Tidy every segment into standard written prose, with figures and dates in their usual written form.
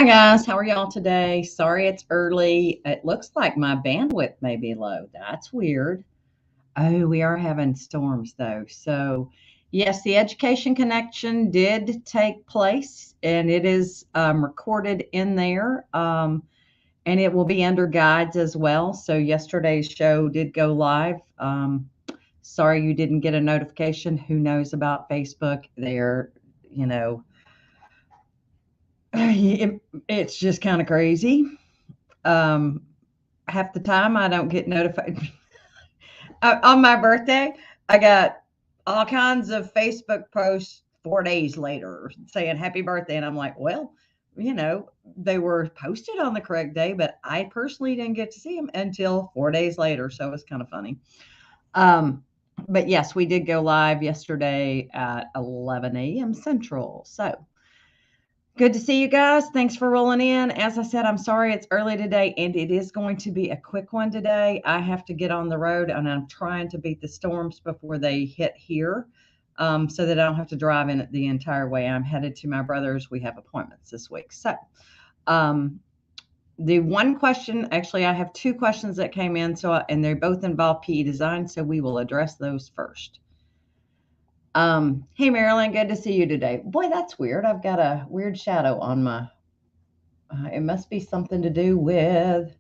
Hi guys, how are y'all today? Sorry it's early. It looks like my bandwidth may be low. That's weird. Oh, we are having storms though. So, yes, the Education Connection did take place and it is recorded in there. And it will be under guides as well. So, yesterday's show did go live. Sorry you didn't get a notification. Who knows about Facebook? They're, you know, it's just kind of crazy. Um, Half the time I don't get notified. On my birthday, I got all kinds of Facebook posts 4 days later saying happy birthday. And I'm like, well, they were posted on the correct day, but I personally didn't get to see them until 4 days later. So it was kind of funny. But yes, we did go live yesterday at 11 a.m. Central. So good to see you guys. Thanks for rolling in. As I said, I'm sorry it's early today, and it is going to be a quick one today. I have to get on the road, and I'm trying to beat the storms before they hit here, so that I don't have to drive in it the entire way. I'm headed to my brother's. We have appointments this week. So, um, the one question, actually, I have two questions that came in, and they both involve PE design, so we will address those first. Hey Marilyn, good to see you today. Boy, that's weird. I've got a weird shadow on my. It must be something to do with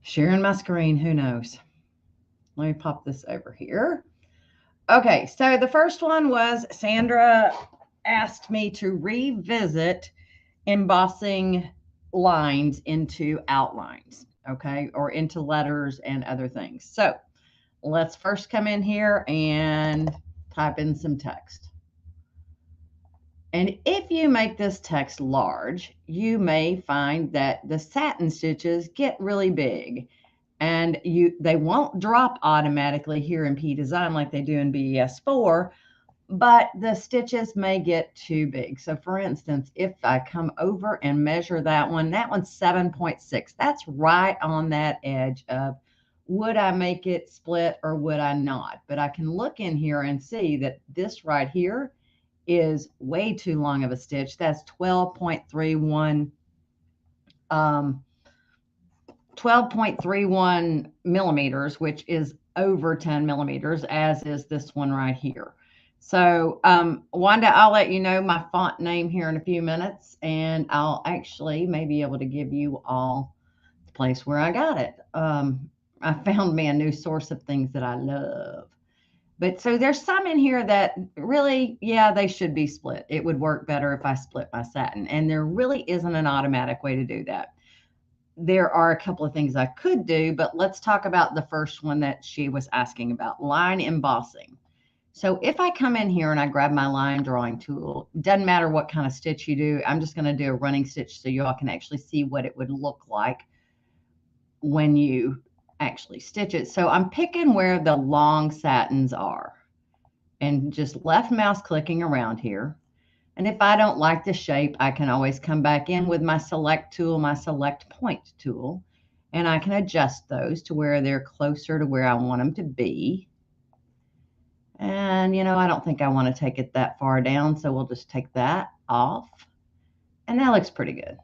sharing my screen. Who knows? Let me pop this over here. Okay, so the first one was Sandra asked me to revisit embossing lines into outlines, okay, or into letters and other things. So let's first come in here and type in some text. And if you make this text large, you may find that the satin stitches get really big and they won't drop automatically here in P Design like they do in BES4, but the stitches may get too big. So for instance, if I come over and measure that one's 7.6. That's right on that edge of would I make it split or would I not? But I can look in here and see that this right here is way too long of a stitch. That's 12.31 millimeters, which is over 10 millimeters, as is this one right here. So Wanda, I'll let you know my font name here in a few minutes, and I'll actually may be able to give you all the place where I got it. I found me a new source of things that I love. But so there's some in here that really, yeah, they should be split. It would work better if I split my satin. And there really isn't an automatic way to do that. There are a couple of things I could do, but let's talk about the first one that she was asking about, line embossing. So if I come in here and I grab my line drawing tool, doesn't matter what kind of stitch you do, I'm just going to do a running stitch so you all can actually see what it would look like when you actually stitch it. So I'm picking where the long satins are and just left mouse clicking around here. And if I don't like the shape, I can always come back in with my select tool, my select point tool, and I can adjust those to where they're closer to where I want them to be. And, I don't think I want to take it that far down, so we'll just take that off. And that looks pretty good.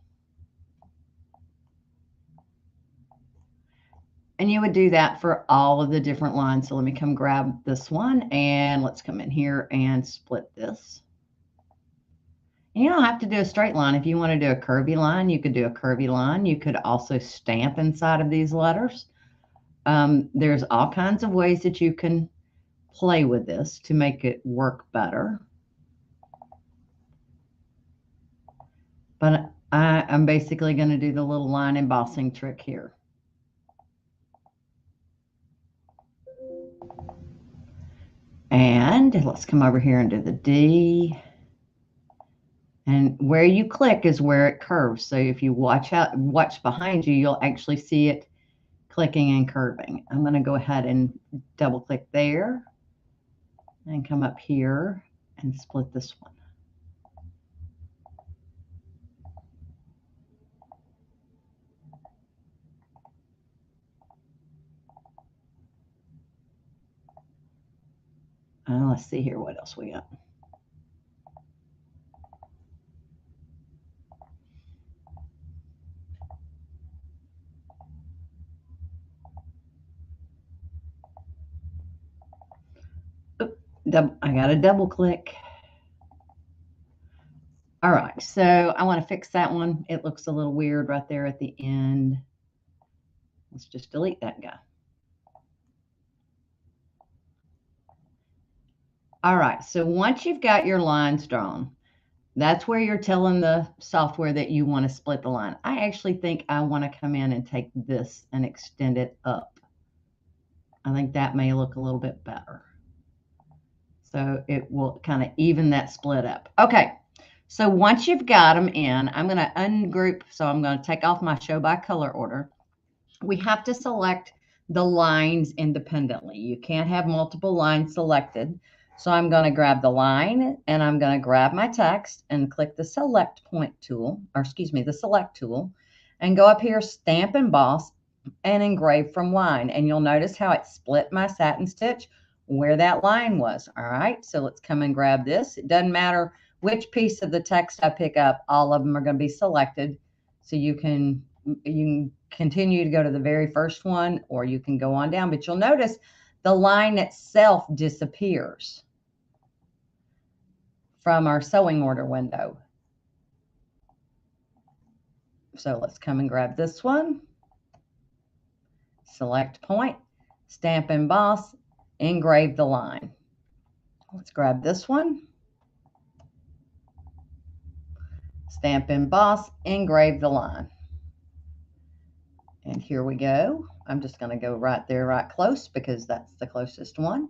And you would do that for all of the different lines. So let me come grab this one and let's come in here and split this. And you don't have to do a straight line. If you want to do a curvy line, you could do a curvy line. You could also stamp inside of these letters. There's all kinds of ways that you can play with this to make it work better. But I'm basically going to do the little line embossing trick here. And let's come over here and do the D. And where you click is where it curves. So if you watch behind you, you'll actually see it clicking and curving. I'm going to go ahead and double click there and come up here and split this one. Let's see here what else we got. I got to double click. All right, so I want to fix that one. It looks a little weird right there at the end. Let's just delete that guy. All right, so once you've got your lines drawn, that's where you're telling the software that you want to split the line. I actually think I want to come in and take this and extend it up. I think that may look a little bit better. So it will kind of even that split up. Okay, so once you've got them in, I'm going to ungroup. So I'm going to take off my show by color order. We have to select the lines independently. You can't have multiple lines selected. So I'm going to grab the line and I'm going to grab my text and click the select point tool, or excuse me, the select tool, and go up here, stamp emboss and engrave from line. And you'll notice how it split my satin stitch where that line was. All right, so let's come and grab this. It doesn't matter which piece of the text I pick up, all of them are going to be selected. So you can continue to go to the very first one, or you can go on down, but you'll notice the line itself disappears from our sewing order window. So let's come and grab this one, select point, stamp emboss, engrave the line. Let's grab this one, stamp emboss, engrave the line. And here we go. I'm just going to go right there, right close, because that's the closest one.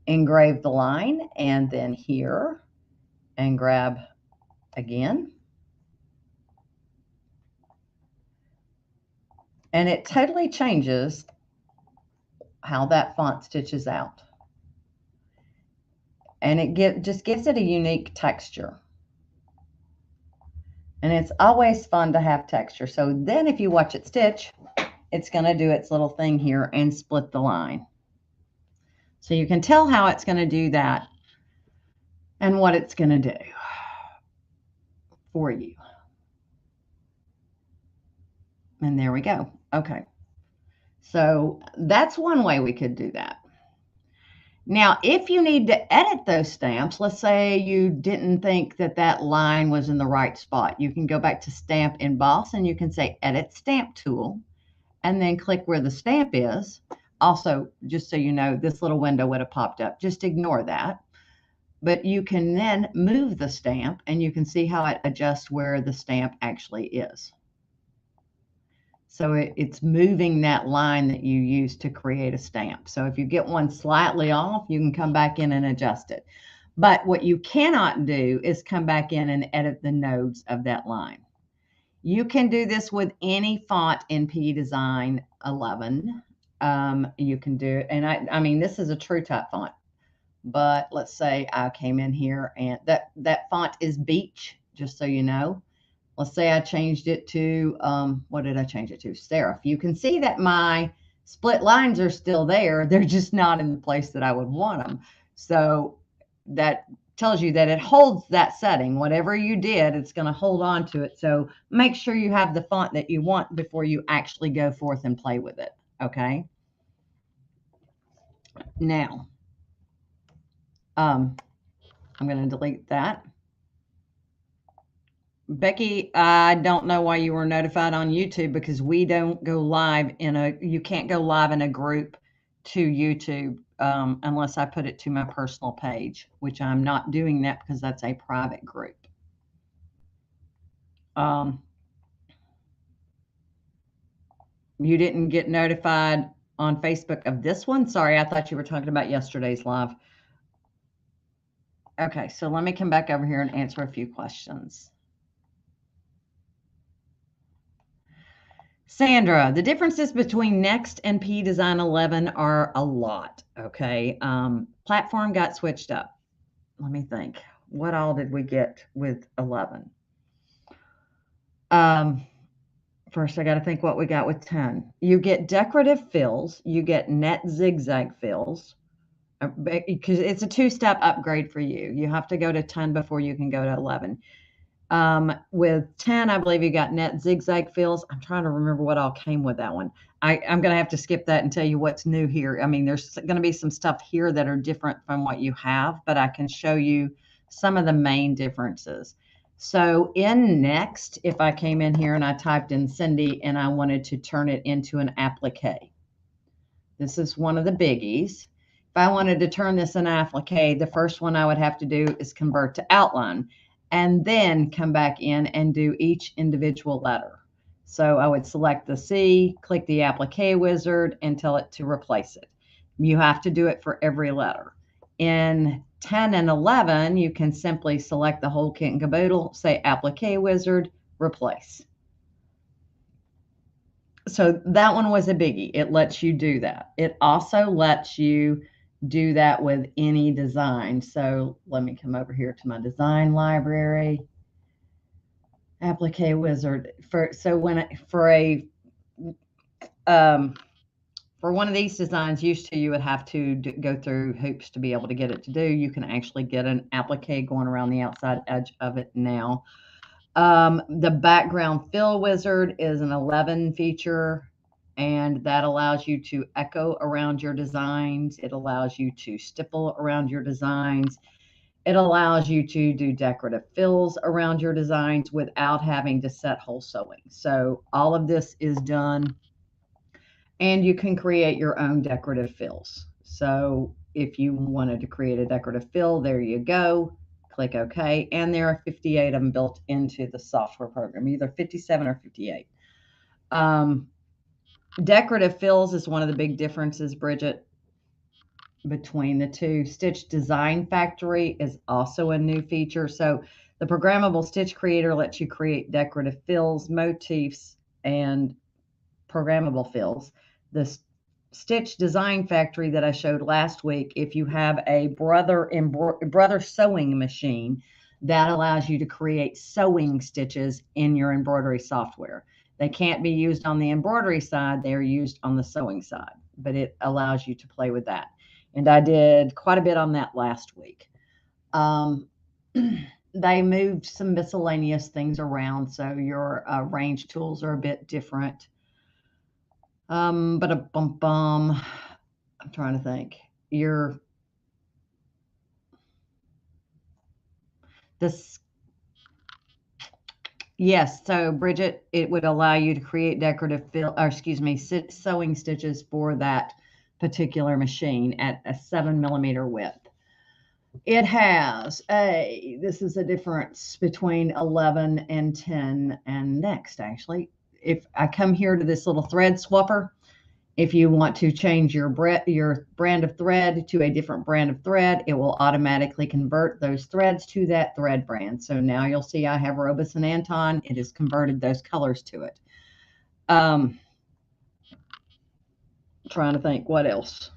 Engrave the line, and then here, and grab again. And it totally changes how that font stitches out. And it just gives it a unique texture. And it's always fun to have texture. So then if you watch it stitch, it's going to do its little thing here and split the line. So you can tell how it's going to do that and what it's going to do for you. And there we go. Okay. So that's one way we could do that. Now, if you need to edit those stamps, let's say you didn't think that that line was in the right spot, you can go back to Stamp Emboss and you can say Edit Stamp Tool and then click where the stamp is. Also, just so you know, this little window would have popped up. Just ignore that. But you can then move the stamp and you can see how it adjusts where the stamp actually is. So it's moving that line that you use to create a stamp. So if you get one slightly off, you can come back in and adjust it. But what you cannot do is come back in and edit the nodes of that line. You can do this with any font in P Design 11. You can do it. And I mean, this is a true type font. But let's say I came in here and that font is Beach, just so you know. Let's say I changed it to, what did I change it to? Serif. You can see that my split lines are still there. They're just not in the place that I would want them. So that tells you that it holds that setting. Whatever you did, it's going to hold on to it. So make sure you have the font that you want before you actually go forth and play with it. Okay. Now, I'm going to delete that. Becky, I don't know why you were notified on YouTube, because we don't go live you can't go live in a group to YouTube unless I put it to my personal page, which I'm not doing that because that's a private group. You didn't get notified on Facebook of this one? Sorry, I thought you were talking about yesterday's live. Okay, so let me come back over here and answer a few questions. Sandra, the differences between Next and P Design 11 are a lot, okay? Platform got switched up. Let me think. What all did we get with 11? First, I got to think what we got with 10. You get decorative fills. You get net zigzag fills, because it's a two-step upgrade for you. You have to go to 10 before you can go to 11. With 10, I believe you got net zigzag fills. I'm trying to remember what all came with that one. I'm going to have to skip that and tell you what's new here. I mean, there's going to be some stuff here that are different from what you have, but I can show you some of the main differences. So in Next, if I came in here and I typed in Cindy and I wanted to turn it into an applique, this is one of the biggies. If I wanted to turn this in applique, the first one I would have to do is convert to outline and then come back in and do each individual letter. So I would select the C, click the applique wizard, and tell it to replace it. You have to do it for every letter. In 10 and 11, you can simply select the whole kit and caboodle, say applique wizard, replace. So that one was a biggie. It lets you do that. It also lets you do that with any design. So let me come over here to my design library. Applique wizard for one of these designs, used to you would have to go through hoops to be able to get it to do. You can actually get an applique going around the outside edge of it now. The background fill wizard is an 11 feature, and that allows you to echo around your designs. It allows you to stipple around your designs. It allows you to do decorative fills around your designs without having to set whole sewing. So all of this is done, and you can create your own decorative fills. So if you wanted to create a decorative fill, there you go. Click OK, and there are 58 of them built into the software program, either 57 or 58. Decorative fills is one of the big differences, Bridget, between the two. Stitch Design Factory is also a new feature. So the programmable stitch creator lets you create decorative fills, motifs, and programmable fills. The Stitch Design Factory that I showed last week, if you have a brother sewing machine, that allows you to create sewing stitches in your embroidery software. They can't be used on the embroidery side, they're used on the sewing side, but it allows you to play with that. And I did quite a bit on that last week. They moved some miscellaneous things around, so your range tools are a bit different. I'm trying to think. Yes, so Bridget, it would allow you to create decorative sewing stitches for that particular machine at a 7mm width. It has this is a difference between 11 and 10 and Next, actually. If I come here to this little thread swapper, if you want to change your brand of thread to a different brand of thread, it will automatically convert those threads to that thread brand. So now you'll see I have Robus and Anton. It has converted those colors to it. Trying to think what else.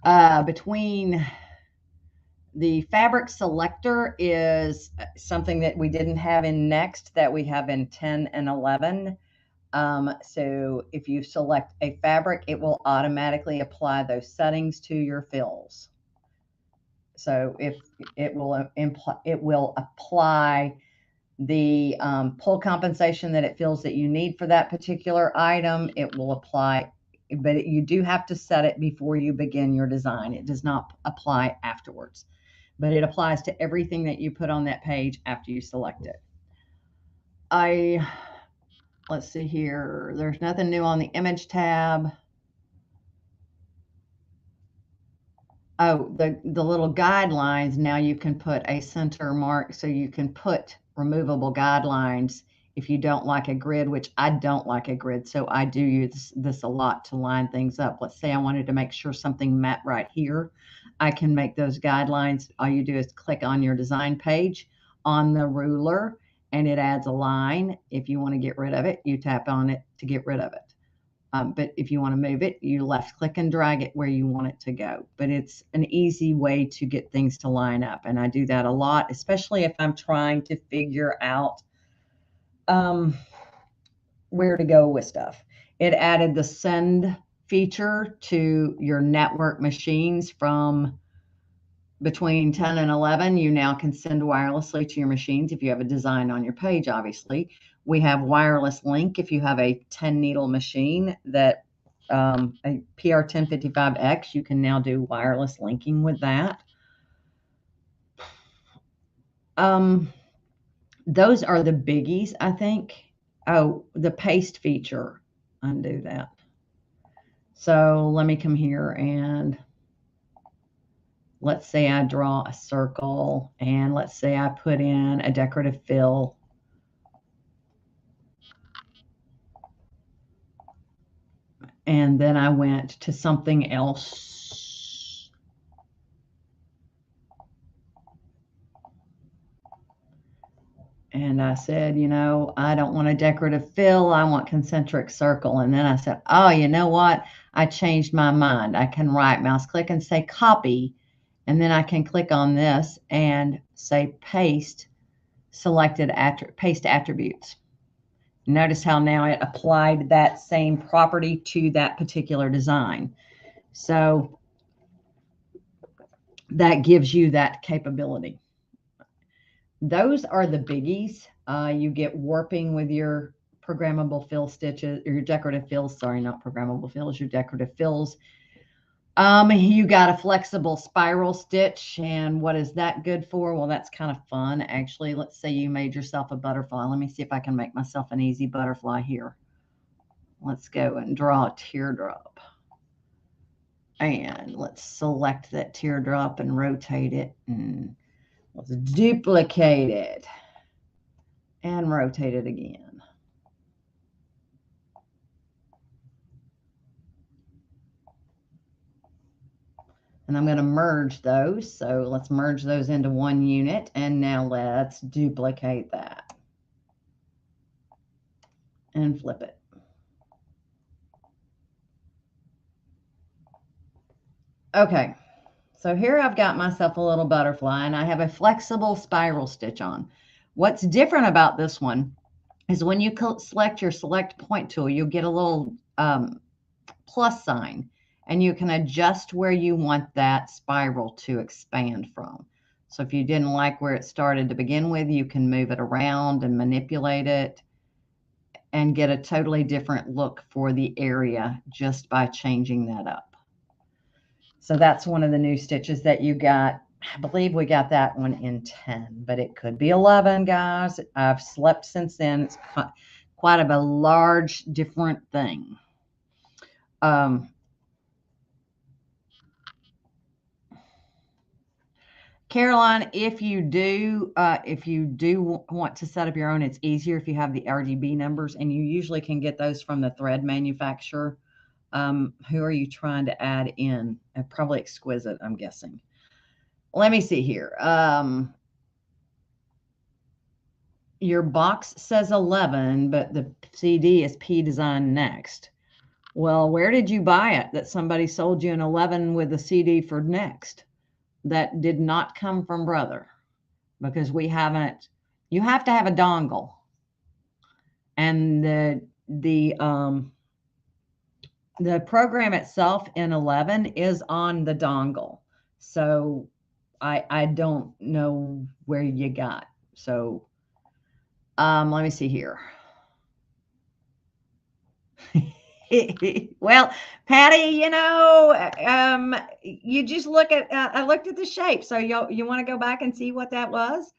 Between the fabric selector is something that we didn't have in Next that we have in 10 and 11. So if you select a fabric, it will automatically apply those settings to your fills. So if it will apply the pull compensation that it feels that you need for that particular item. It will apply, but you do have to set it before you begin your design. It does not apply afterwards, but it applies to everything that you put on that page after you select it. Let's see here. There's nothing new on the image tab. Oh, the little guidelines, now you can put a center mark, so you can put removable guidelines if you don't like a grid, which I don't like a grid, so I do use this a lot to line things up. Let's say I wanted to make sure something met right here. I can make those guidelines. All you do is click on your design page on the ruler, and it adds a line. If you want to get rid of it, you tap on it to get rid of it. But if you want to move it, you left click and drag it where you want it to go. But it's an easy way to get things to line up. And I do that a lot, especially if I'm trying to figure out where to go with stuff. It added the send feature to your network machines from between 10 and 11, you now can send wirelessly to your machines if you have a design on your page, obviously. We have wireless link if you have a 10 needle machine that a PR1055X, you can now do wireless linking with that. Those are the biggies, I think. Oh, the paste feature, undo that. So let me come here and let's say I draw a circle and let's say I put in a decorative fill. And then I went to something else. And I said, you know, I don't want a decorative fill. I want concentric circle. And then I said, oh, you know what? I changed my mind. I can right mouse click and say copy. And then I can click on this and say paste selected paste attributes. Notice how now it applied that same property to that particular design. So that gives you that capability. Those are the biggies. You get warping with your programmable fill stitches, or your decorative fills. Sorry, not programmable fills, your decorative fills. You got a flexible spiral stitch, and what is that good for? Well, that's kind of fun, actually. Let's say you made yourself a butterfly. Let me see if I can make myself an easy butterfly here. Let's go and draw a teardrop. And let's select that teardrop and rotate it. And let's duplicate it and rotate it again. And I'm going to merge those. So let's merge those into one unit. And now let's duplicate that and flip it. Okay, so here I've got myself a little butterfly and I have a flexible spiral stitch on. What's different about this one is when you select your select point tool, you'll get a little plus sign and you can adjust where you want that spiral to expand from. So if you didn't like where it started to begin with, you can move it around and manipulate it and get a totally different look for the area just by changing that up. So that's one of the new stitches that you got. I believe we got that one in 10, but it could be 11, guys. I've slept since then. It's quite a large, different thing. Caroline, if you do want to set up your own, it's easier if you have the RGB numbers, and you usually can get those from the thread manufacturer. Who are you trying to add in? Probably Exquisite, I'm guessing. Let me see here. Your box says 11, but the CD is P Design Next. Well, where did you buy it that somebody sold you an 11 with a CD for Next? That did not come from Brother, because we haven't. You have to have a dongle, and the program itself in 11 is on the dongle. So I don't know where you got. So let me see here. Well, Patty, you know, you just look at, I looked at the shape. So you want to go back and see what that was?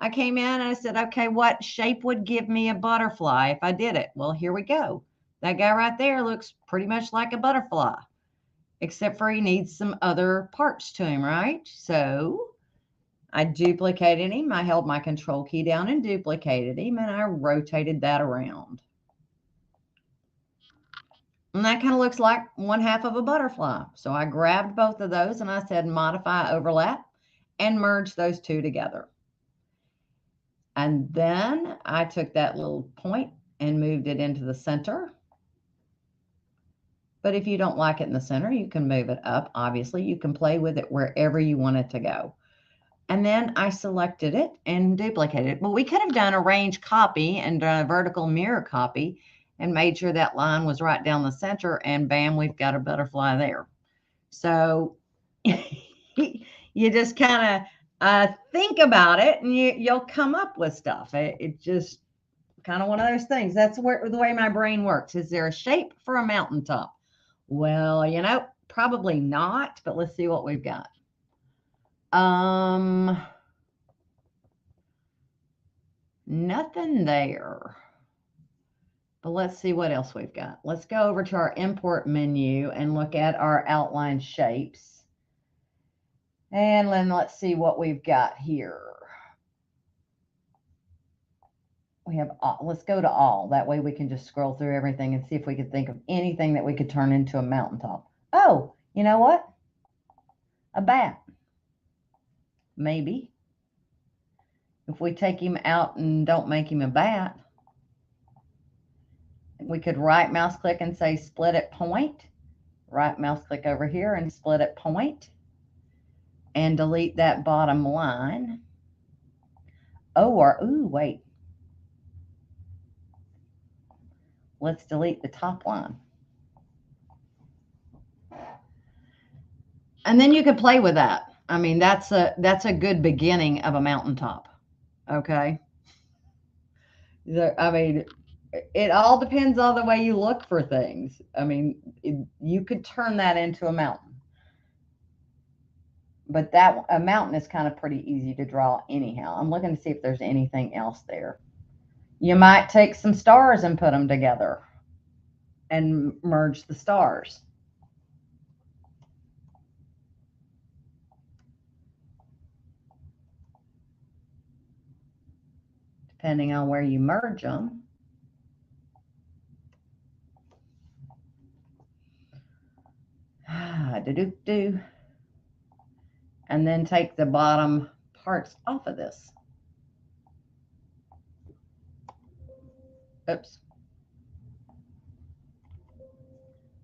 I came in and I said, okay, what shape would give me a butterfly if I did it? Well, here we go. That guy right there looks pretty much like a butterfly, except for he needs some other parts to him, right? So I duplicated him. I held my control key down and duplicated him, and I rotated that around. And that kind of looks like one half of a butterfly. So I grabbed both of those and I said modify overlap and merge those two together. And then I took that little point and moved it into the center. But if you don't like it in the center, you can move it up. Obviously, you can play with it wherever you want it to go. And then I selected it and duplicated it. But we could have done a range copy and done a vertical mirror copy and made sure that line was right down the center, and bam, we've got a butterfly there. So You just kind of think about it, and you'll come up with stuff. It just kind of one of those things. That's where the way my brain works. Is there a shape for a mountaintop? Well, probably not, but let's see what we've got. Nothing there. But let's see what else we've got. Let's go over to our import menu and look at our outline shapes. And then let's see what we've got here. We have, let's go to all. That way we can just scroll through everything and see if we could think of anything that we could turn into a mountaintop. Oh, you know what? A bat. Maybe. If we take him out and don't make him a bat, we could right mouse click and say split at point. Right mouse click over here and split at point. And delete that bottom line. Ooh, wait. Let's delete the top line. And then you could play with that. I mean, that's a good beginning of a mountaintop. Okay. I mean, it all depends on the way you look for things. I mean, you could turn that into a mountain. But a mountain is kind of pretty easy to draw anyhow. I'm looking to see if there's anything else there. You might take some stars and put them together and merge the stars. Depending on where you merge them. Do. And then take the bottom parts off of this. Oops.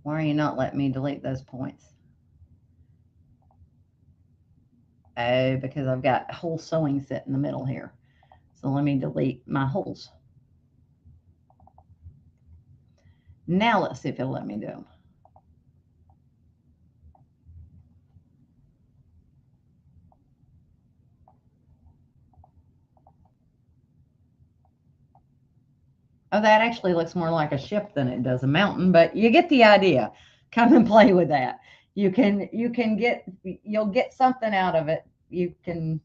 Why are you not letting me delete those points? Oh, because I've got whole sewing set in the middle here. So let me delete my holes. Now let's see if it'll let me do them. Oh, that actually looks more like a ship than it does a mountain, but you get the idea. Come and play with that. You'll get something out of it. You can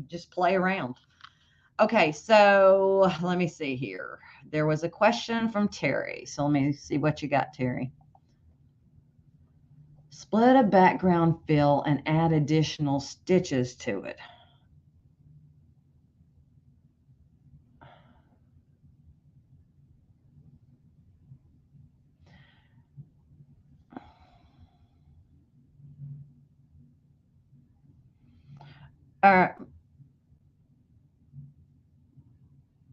just play around. Okay, so let me see here. There was a question from Terry. So let me see what you got, Terry. Split a background fill and add additional stitches to it.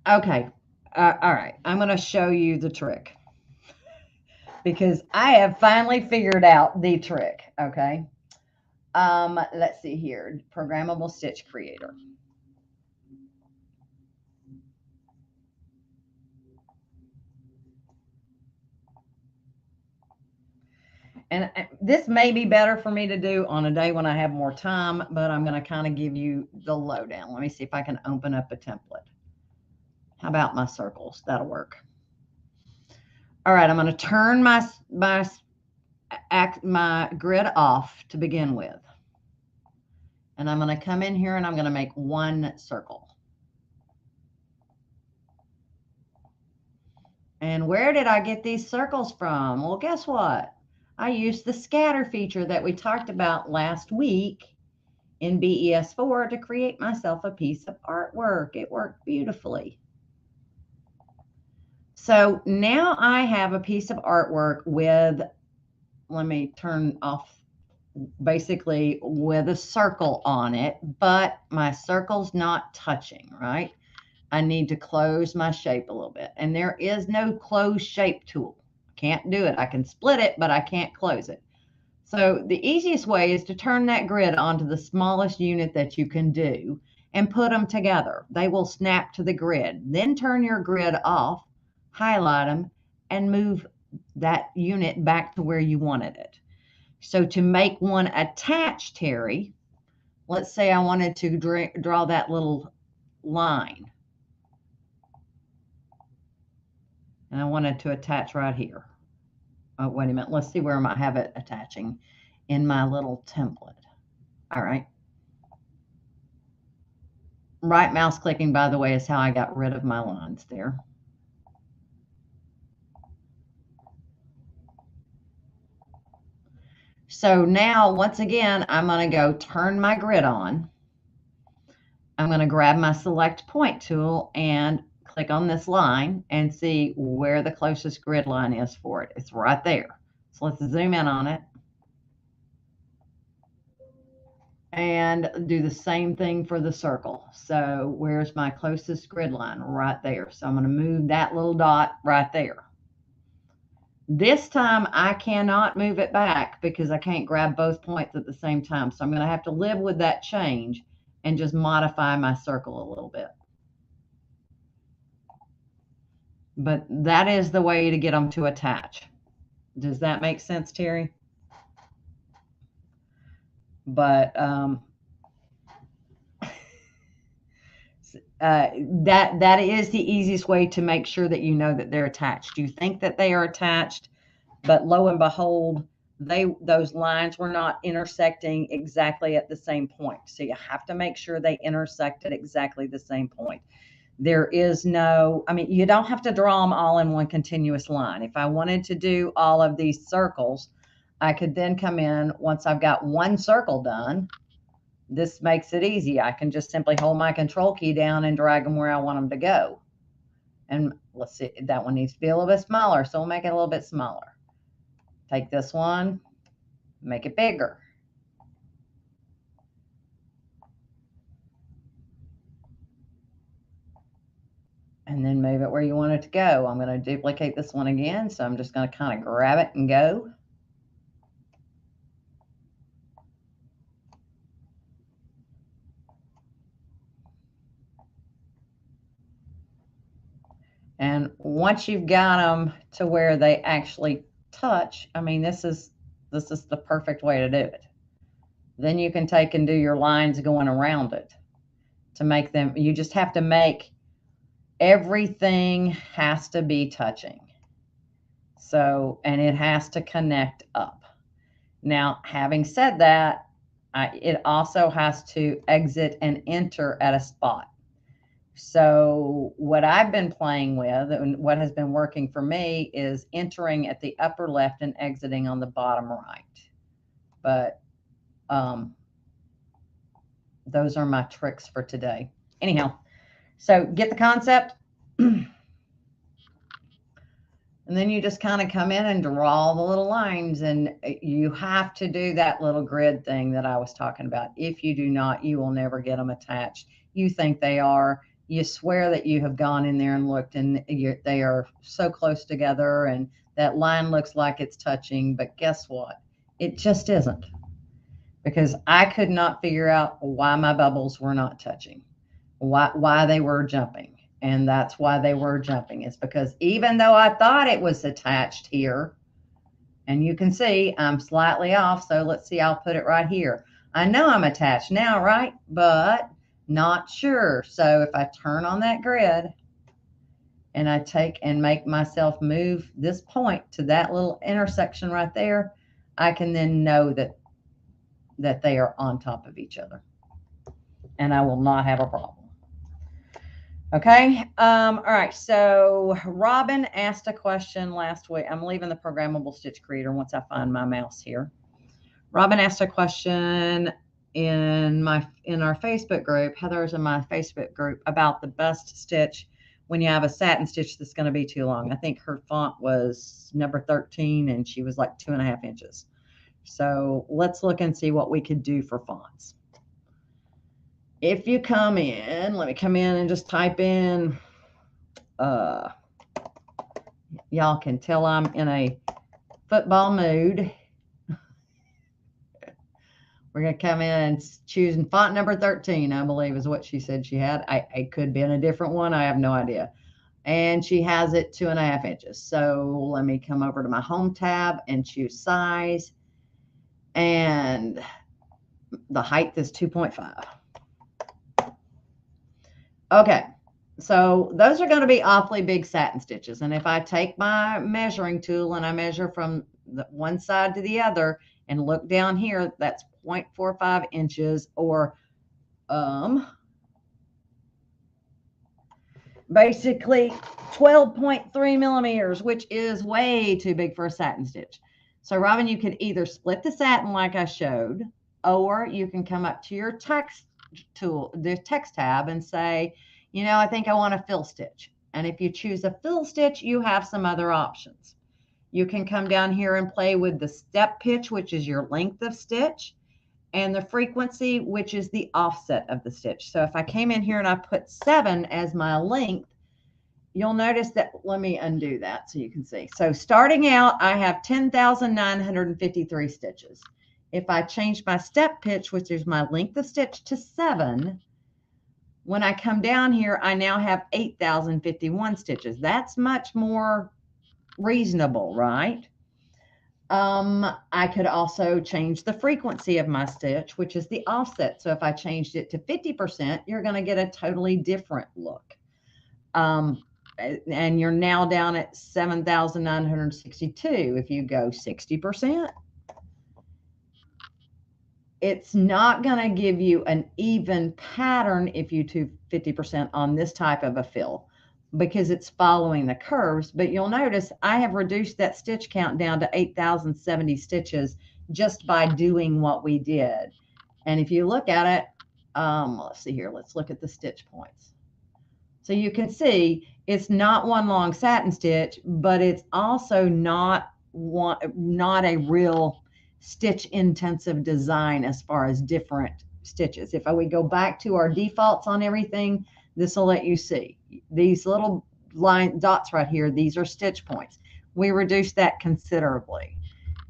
Okay. All right. I'm going to show you the trick because I have finally figured out the trick. Okay. Let's see here. Programmable Stitch Creator. And this may be better for me to do on a day when I have more time, but I'm going to kind of give you the lowdown. Let me see if I can open up a template. How about my circles? That'll work. All right, I'm going to turn my grid off to begin with. And I'm going to come in here and I'm going to make one circle. And where did I get these circles from? Well, guess what? I used the scatter feature that we talked about last week in BES4 to create myself a piece of artwork. It worked beautifully. So now I have a piece of artwork with, let me turn off, basically with a circle on it, but my circle's not touching, right? I need to close my shape a little bit. And there is no close shape tool. Can't do it. I can split it, but I can't close it. So the easiest way is to turn that grid onto the smallest unit that you can do and put them together. They will snap to the grid. Then turn your grid off, highlight them, and move that unit back to where you wanted it. So to make one attach, Terry, let's say I wanted to draw that little line. And I wanted to attach right here. Oh, wait a minute. Let's see where I might have it attaching in my little template. All right. Right mouse clicking, by the way, is how I got rid of my lines there. So now, once again, I'm going to go turn my grid on. I'm going to grab my select point tool and click on this line and see where the closest grid line is for it. It's right there. So let's zoom in on it. And do the same thing for the circle. So where's my closest grid line? Right there. So I'm going to move that little dot right there. This time I cannot move it back because I can't grab both points at the same time. So I'm going to have to live with that change and just modify my circle a little bit. But that is the way to get them to attach. Does that make sense, Terry? But that is the easiest way to make sure that you know that they're attached. You think that they are attached, but lo and behold, those lines were not intersecting exactly at the same point. So you have to make sure they intersect at exactly the same point. There is no, I mean, you don't have to draw them all in one continuous line. If I wanted to do all of these circles, I could then come in once I've got one circle done. This makes it easy. I can just simply hold my control key down and drag them where I want them to go. And let's see, that one needs to be a little bit smaller. So we'll make it a little bit smaller. Take this one, make it bigger. And then move it where you want it to go. I'm going to duplicate this one again. So I'm just going to kind of grab it and go. And once you've got them to where they actually touch, I mean, this is the perfect way to do it. Then you can take and do your lines going around it to make them, you just have to make, everything has to be touching. So, and it has to connect up. Now, having said that, it also has to exit and enter at a spot. So what I've been playing with and what has been working for me is entering at the upper left and exiting on the bottom right. But those are my tricks for today. Anyhow, so get the concept. And then you just kind of come in and draw the little lines, and you have to do that little grid thing that I was talking about. If you do not, you will never get them attached. You think they are. You swear that you have gone in there and looked, and they are so close together, and that line looks like it's touching, but guess what? It just isn't, because I could not figure out why my bubbles were not touching, why they were jumping. And that's why they were jumping. It's because even though I thought it was attached here, and you can see I'm slightly off. So let's see, I'll put it right here. I know I'm attached now, right? But not sure. So if I turn on that grid and I take and make myself move this point to that little intersection right there, I can then know that they are on top of each other, and I will not have a problem. Okay. All right. So Robin asked a question last week. I'm leaving the programmable stitch creator once I find my mouse here. Robin asked a question in our Facebook group. Heather's in my Facebook group about the best stitch when you have a satin stitch that's going to be too long. I think her font was number 13 and she was like 2.5 inches. So let's look and see what we could do for fonts. If you come in, let me come in and just type in, y'all can tell I'm in a football mood. We're going to come in and choose font number 13, I believe is what she said she had. I could be in a different one. I have no idea. And she has it 2.5 inches. So let me come over to my home tab and choose size. And The height is 2.5. Okay, so those are going to be awfully big satin stitches. And if I take my measuring tool and I measure from the one side to the other and look down here, that's 0.45 inches, or basically 12.3 millimeters, which is way too big for a satin stitch. So Robin, you could either split the satin like I showed, or you can come up to your text tool, the text tab, and say, you know, I think I want a fill stitch. And if you choose a fill stitch, you have some other options. You can come down here and play with the step pitch, which is your length of stitch, and the frequency, which is the offset of the stitch. So if I came in here and I put 7 as my length, you'll notice that, let me undo that so you can see. So starting out, I have 10,953 stitches. If I change my step pitch, which is my length of stitch, to 7, when I come down here, I now have 8,051 stitches. That's much more reasonable, right? I could also change the frequency of my stitch, which is the offset. So if I changed it to 50%, you're going to get a totally different look. And you're now down at 7,962. If you go 60%, it's not going to give you an even pattern if you do 50% on this type of a fill, because it's following the curves. But you'll notice I have reduced that stitch count down to 8,070 stitches just by doing what we did. And if you look at it, let's see here, let's look at the stitch points. So you can see it's not one long satin stitch, but it's also not a real stitch intensive design as far as different stitches. If we go back to our defaults on everything, this will let you see these little line dots right here. These are stitch points. We reduced that considerably.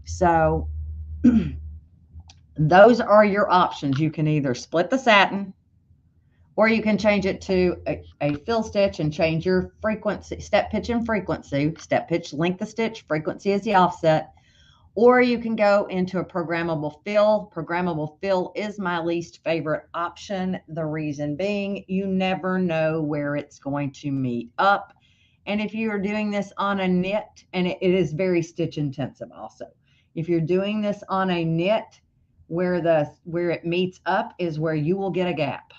So those are your options. You can either split the satin, or you can change it to a fill stitch and change your frequency, step pitch and frequency. Step pitch, length of stitch, frequency is the offset. Or you can go into a programmable fill. Programmable fill is my least favorite option. The reason being, you never know where it's going to meet up. And if you are doing this on a knit, and it is very stitch intensive also. If you're doing this on a knit, where it meets up is where you will get a gap.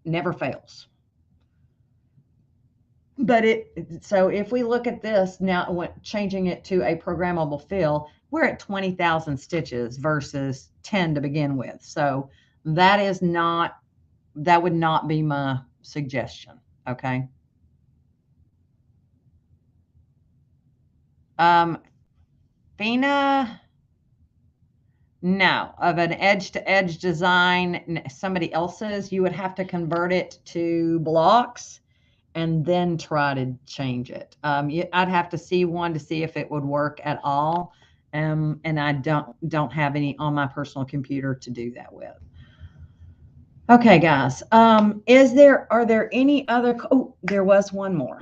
Never fails. But so if we look at this now, changing it to a programmable fill, we're at 20,000 stitches versus 10 to begin with. So that would not be my suggestion. Okay. Fina, no, of an edge to edge design, somebody else's, you would have to convert it to blocks and then try to change it. I'd have to see one to see if it would work at all. And I don't have any on my personal computer to do that with. Okay, guys. Are there any other? Oh, there was one more,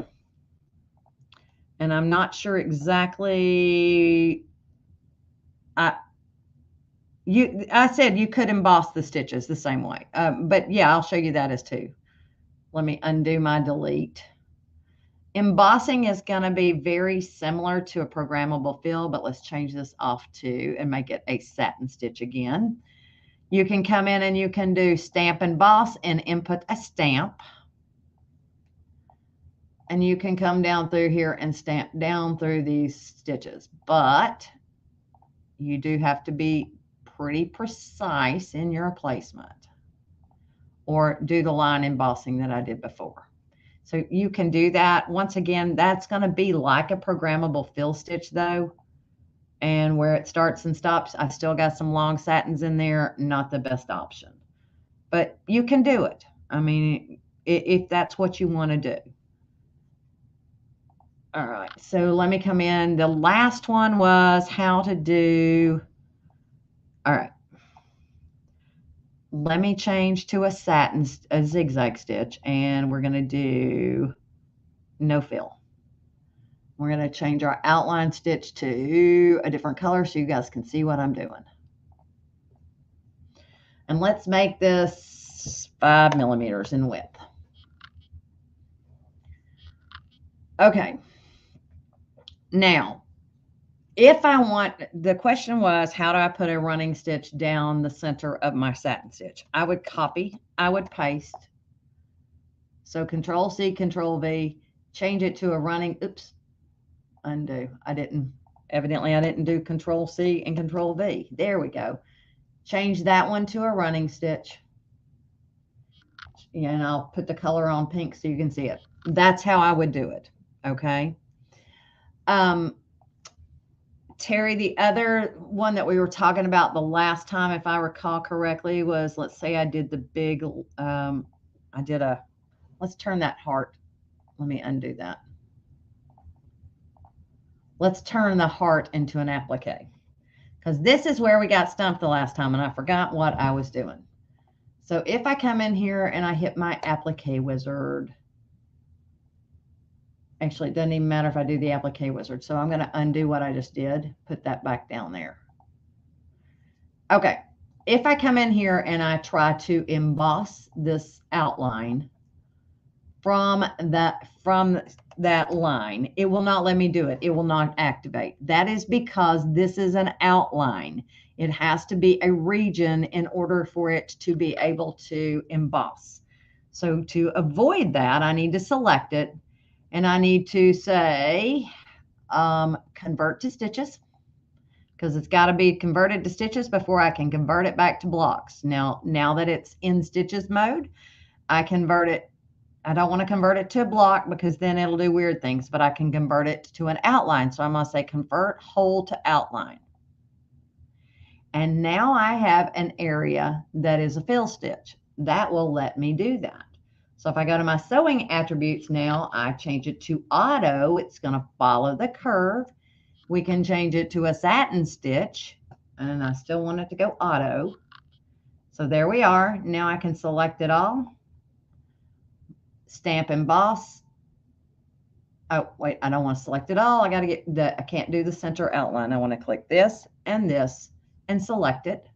and I'm not sure exactly. I said you could emboss the stitches the same way, but yeah, I'll show you that as too. Let me undo my delete. Embossing is going to be very similar to a programmable fill, but let's change this off too and make it a satin stitch again. You can come in and you can do stamp emboss and input a stamp. And you can come down through here and stamp down through these stitches. But you do have to be pretty precise in your placement, or do the line embossing that I did before. So you can do that. Once again, that's going to be like a programmable fill stitch though. And where it starts and stops, I still got some long satins in there. Not the best option, but you can do it. I mean, if that's what you want to do. All right, so let me come in. The last one was how to do. All right. Let me change to a zigzag stitch, and we're going to do no fill. We're going to change our outline stitch to a different color so you guys can see what I'm doing. And let's make this 5 millimeters in width. Okay. Now, if I want, the question was, how do I put a running stitch down the center of my satin stitch? I would copy, I would paste. So Control C, Control V, change it to a running, oops, undo. Evidently I didn't do Control C and Control V. There we go. Change that one to a running stitch. And I'll put the color on pink so you can see it. That's how I would do it. Okay. Terry, the other one that we were talking about the last time, if I recall correctly, was, let's say I did the big, let's turn that heart. Let me undo that. Let's turn the heart into an applique, because this is where we got stumped the last time and I forgot what I was doing. So if I come in here and I hit my applique wizard, actually, it doesn't even matter if I do the applique wizard. So I'm going to undo what I just did, put that back down there. Okay. If I come in here and I try to emboss this outline from that line, it will not let me do it. It will not activate. That is because this is an outline. It has to be a region in order for it to be able to emboss. So to avoid that, I need to select it. And I need to say, convert to stitches, because it's got to be converted to stitches before I can convert it back to blocks. Now that it's in stitches mode, I convert it. I don't want to convert it to a block because then it'll do weird things, but I can convert it to an outline. So I'm going to say convert whole to outline. And now I have an area that is a fill stitch. That will let me do that. So if I go to my sewing attributes now, I change it to auto. It's going to follow the curve. We can change it to a satin stitch, and I still want it to go auto. So there we are. Now I can select it all. Stamp emboss. Oh, wait, I don't want to select it all. I got to get I can't do the center outline. I want to click this and select it.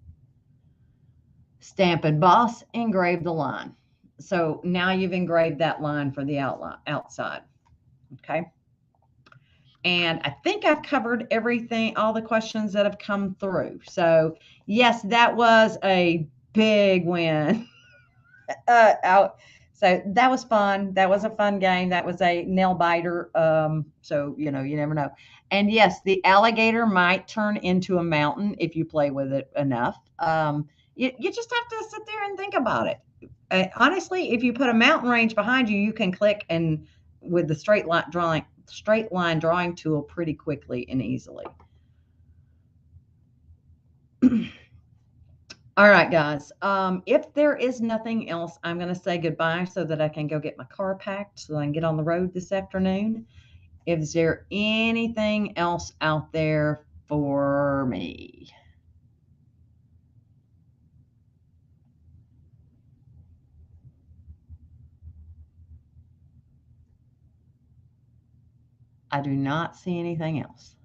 Stamp emboss, engrave the line. So now you've engraved that line for the outside. Okay. And I think I've covered everything, all the questions that have come through. So yes, that was a big win. So that was fun. That was a fun game. That was a nail biter. So, you never know. And yes, the alligator might turn into a mountain if you play with it enough. You just have to sit there and think about it. Honestly, if you put a mountain range behind you, you can click and with the straight line drawing tool pretty quickly and easily. All right, guys. If there is nothing else, I'm going to say goodbye so that I can go get my car packed so I can get on the road this afternoon. Is there anything else out there for me? I do not see anything else.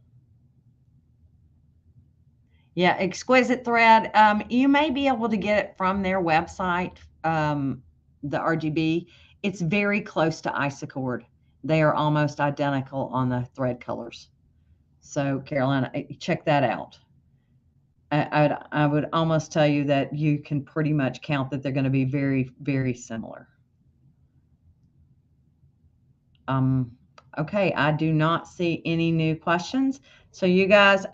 Yeah, Exquisite Thread. You may be able to get it from their website, the RGB. It's very close to Isacord. They are almost identical on the thread colors. So, Carolina, check that out. I would almost tell you that you can pretty much count that they're going to be very, very similar. Okay, I do not see any new questions. So you guys,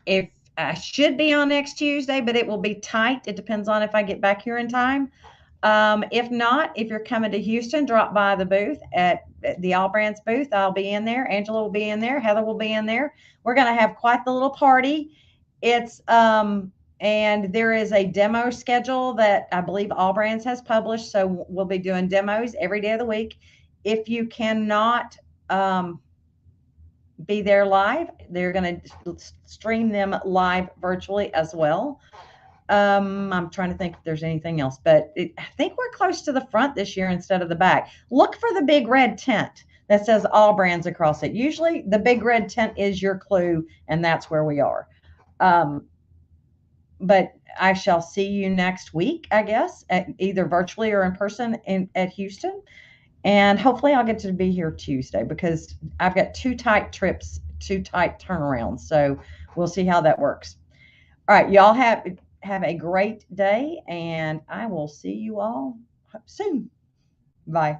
if I should be on next Tuesday, but it will be tight. It depends on if I get back here in time. If not, if you're coming to Houston, drop by the booth at the All Brands booth. I'll be in there. Angela will be in there. Heather will be in there. We're going to have quite the little party. It's, and there is a demo schedule that I believe All Brands has published. So we'll be doing demos every day of the week. If you cannot be there live, they're going to stream them live virtually as well. I'm trying to think if there's anything else, but I think we're close to the front this year instead of the back. Look for the big red tent that says All Brands across it. Usually the big red tent is your clue, and that's where we are. but I shall see you next week, I guess, either virtually or in person at Houston. And hopefully I'll get to be here Tuesday because I've got two tight trips, two tight turnarounds. So we'll see how that works. All right, y'all have a great day, and I will see you all soon. Bye.